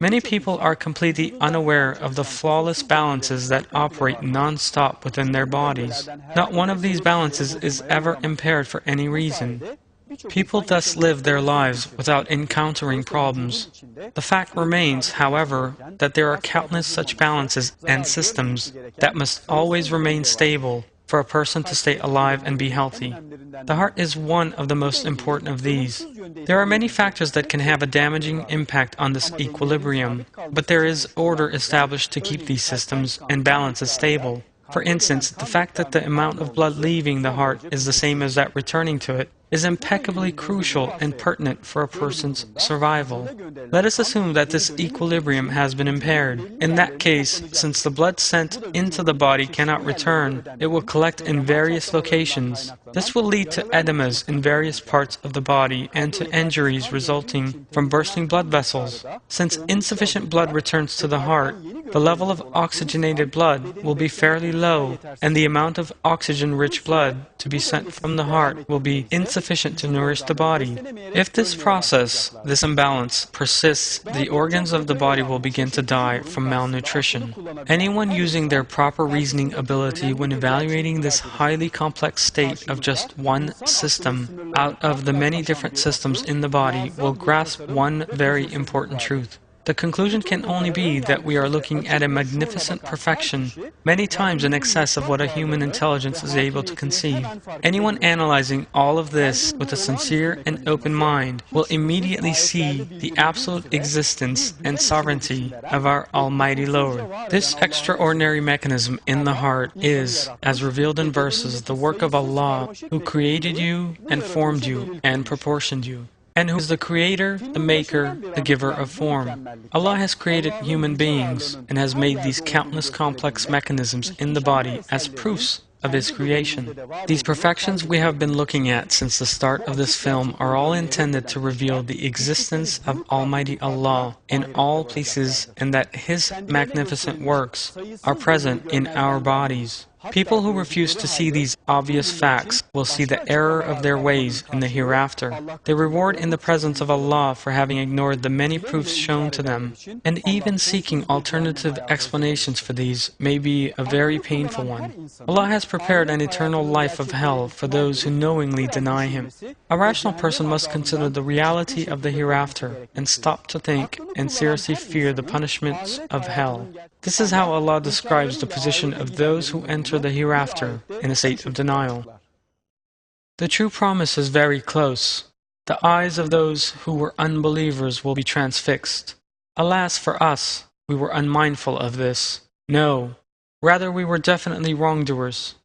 Many people are completely unaware of the flawless balances that operate non-stop within their bodies. Not one of these balances is ever impaired for any reason. People thus live their lives without encountering problems. The fact remains, however, that there are countless such balances and systems that must always remain stable for a person to stay alive and be healthy. The heart is one of the most important of these. There are many factors that can have a damaging impact on this equilibrium, but there is order established to keep these systems and balances stable. For instance, the fact that the amount of blood leaving the heart is the same as that returning to it is impeccably crucial and pertinent for a person's survival. Let us assume that this equilibrium has been impaired. In that case, since the blood sent into the body cannot return, it will collect in various locations. This will lead to edemas in various parts of the body and to injuries resulting from bursting blood vessels. Since insufficient blood returns to the heart, the level of oxygenated blood will be fairly low, and the amount of oxygen-rich blood to be sent from the heart will be insufficient to nourish the body. If this process, this imbalance, persists, the organs of the body will begin to die from malnutrition. Anyone using their proper reasoning ability when evaluating this highly complex state of just one system out of the many different systems in the body will grasp one very important truth. The conclusion can only be that we are looking at a magnificent perfection, many times in excess of what a human intelligence is able to conceive. Anyone analyzing all of this with a sincere and open mind will immediately see the absolute existence and sovereignty of our Almighty Lord. This extraordinary mechanism in the heart is, as revealed in verses, the work of Allah, who created you and formed you and proportioned you, and who is the creator, the maker, the giver of form. Allah has created human beings and has made these countless complex mechanisms in the body as proofs of His creation. These perfections we have been looking at since the start of this film are all intended to reveal the existence of Almighty Allah in all places and that His magnificent works are present in our bodies. People who refuse to see these obvious facts will see the error of their ways in the hereafter. The reward in the presence of Allah for having ignored the many proofs shown to them, and even seeking alternative explanations for these, may be a very painful one. Allah has prepared an eternal life of hell for those who knowingly deny Him. A rational person must consider the reality of the hereafter and stop to think and seriously fear the punishments of hell. This is how Allah describes the position of those who enter the hereafter in a state of denial. The true promise is very close. The eyes of those who were unbelievers will be transfixed. Alas for us, we were unmindful of this. No, rather we were definitely wrongdoers.